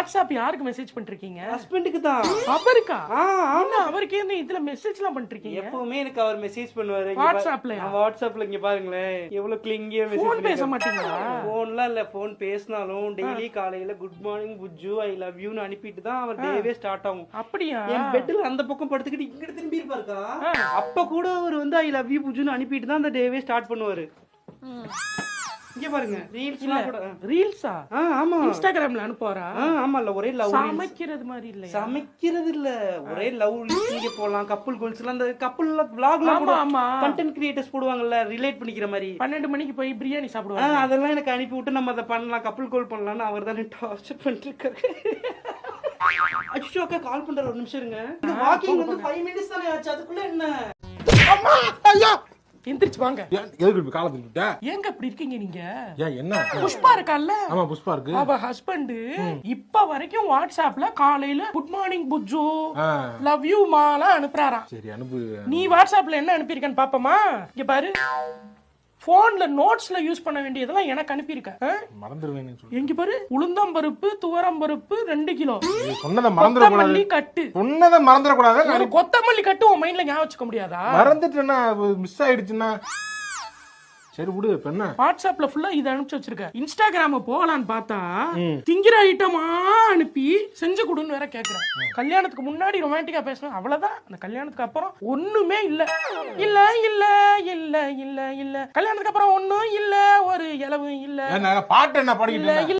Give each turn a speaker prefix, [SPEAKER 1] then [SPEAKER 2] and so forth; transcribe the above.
[SPEAKER 1] WhatsApp யாருக்கு message பண்ணிருக்கீங்க?
[SPEAKER 2] ஹஸ்பண்டுக்கு தான்.
[SPEAKER 1] அவருக்கா? என்ன அவருக்கு என்ன இதுல மெசேஜ்லாம் பண்ணிருக்கீங்க?
[SPEAKER 2] எப்பவுமே எனக்கு அவர் மெசேஜ் பண்ணுவாரு
[SPEAKER 1] வாட்ஸ்அப்லயா?
[SPEAKER 2] வாட்ஸ்அப்ல இங்க பாருங்களேன் எவ்வளவு கிளிங்கியா மெசேஜ்
[SPEAKER 1] ஃபோன் பேச மாட்டீங்களா?
[SPEAKER 2] ஃபோன்லாம் இல்ல, ஃபோன் பேசினாலும் டெய்லி காலையில குட் மார்னிங் புஜ்ஜு ஐ லவ் யூன்னு அனுப்பிட்டு தான் அவர் டேவே ஸ்டார்ட் ஆகும்.
[SPEAKER 1] அப்படியா?
[SPEAKER 2] என் பெட்ல அந்த பக்கம் படுத்துக்கிட்டு இங்க திரும்பி இருப்பாருக்கா, அப்ப கூட அவர் வந்து ஐ லவ் யூ புஜ்ஜுன்னு அனுப்பிட்டு தான் அந்த டேவே ஸ்டார்ட் பண்ணுவாரு. இங்க பாருங்க ரீல்ஸ்லாம் கூட.
[SPEAKER 1] ரீல்ஸா?
[SPEAKER 2] ஆமா
[SPEAKER 1] இன்ஸ்டாகிராம்ல அனுப்புவாரா?
[SPEAKER 2] ஆமால ஒரே லவ்.
[SPEAKER 1] சமைக்கிறது மாதிரி இல்ல.
[SPEAKER 2] சமைக்கிறது இல்ல, ஒரே லவ். இங்க போலாம் கப்புள் கோல்ஸ்லாம், அந்த கப்புள்ல vlogலாம் கூட கண்டென்ட் கிரியேட்டர்ஸ் போடுவாங்கல்ல ரிலேட் பண்ணிக்கிற மாதிரி.
[SPEAKER 1] 12 மணிக்கு போய் பிரியாணி சாப்பிடுவாங்க.
[SPEAKER 2] அதெல்லாம் எனக்கு அனுப்பி விட்டு நம்ம அதை பண்ணலாம், கப்புள் கோல் பண்ணலாம்னு அவர் தானே டார்ச்சர் பண்ணிட்டு இருக்காரு. அச்சோக்கா கால் பண்ற ஒரு நிமிஷம் இருங்க. இந்த வாக்கிங் வந்து 5 மினிட்ஸ் தானே ஆச்சு, அதுக்குள்ள என்ன?
[SPEAKER 3] அம்மா ஐயா
[SPEAKER 1] எந்திரிச்சு வாங்க.
[SPEAKER 3] எதுக்கு இப்படி காலை திருப்பிட்ட?
[SPEAKER 1] ஏங்க இப்படி இருக்கீங்க நீங்க?
[SPEAKER 3] ஏன் என்ன?
[SPEAKER 1] புஷ்பா இருக்கால்ல?
[SPEAKER 3] ஆமா புஷ்பா இருக்கு.
[SPEAKER 1] அவ ஹஸ்பண்ட் இப்ப வரைக்கும் வாட்ஸ்அப்ல காலையில குட் மார்னிங் புஜ்ஜு லவ் யூ மாலாம் அனுப்புறாராம்.
[SPEAKER 3] சரி அனுப்பு.
[SPEAKER 1] நீ வாட்ஸ்அப்ல என்ன அனுப்பியிருக்கன்னு பாப்பமா? இங்க பாரு, போன்ல நோட்ஸ்ல யூஸ் பண்ண வேண்டியதெல்லாம் எனக்கு அனுப்பியிருக்க.
[SPEAKER 3] மறந்துடுவேன்னு சொல்லு.
[SPEAKER 1] எங்க பாரு, உளுந்தம்பருப்பு துவரம்பருப்பு 2 கிலோ,
[SPEAKER 3] சொன்னதை மறந்துடக்கூடாது.
[SPEAKER 1] கட்டு,
[SPEAKER 3] சொன்னதை மறந்துடக்கூடாது.
[SPEAKER 1] ஒரு கொத்தமல்லி கட்டு உன் மைண்ட்ல ஞாபகம் வச்சுக்க முடியாதா?
[SPEAKER 3] மறந்துட்டேன்னா மிஸ் ஆயிடுச்சுன்னா சரி விடு. இப்ப என்ன
[SPEAKER 1] வாட்ஸ்அப்ல ஃபுல்லா இதை அனுப்பிச்சு வச்சிருக்க. இன்ஸ்டாகிராம போகலான்னு பார்த்தா திங்கிற ஐட்டமா அனுப்பி செஞ்சு கொடுன்னு வேற கேக்குறேன். கல்யாணத்துக்கு முன்னாடி ரொமான்டிக்கா பேசணும், அவ்வளவுதான். அந்த கல்யாணத்துக்கு அப்புறம் ஒண்ணுமே இல்ல இல்ல இல்ல இல்ல இல்ல இல்ல. கல்யாணத்துக்கு அப்புறம் ஒண்ணும் இல்ல, ஒரு இலவும் இல்ல.
[SPEAKER 3] பாட்டு என்ன பாடிக்கிட்டு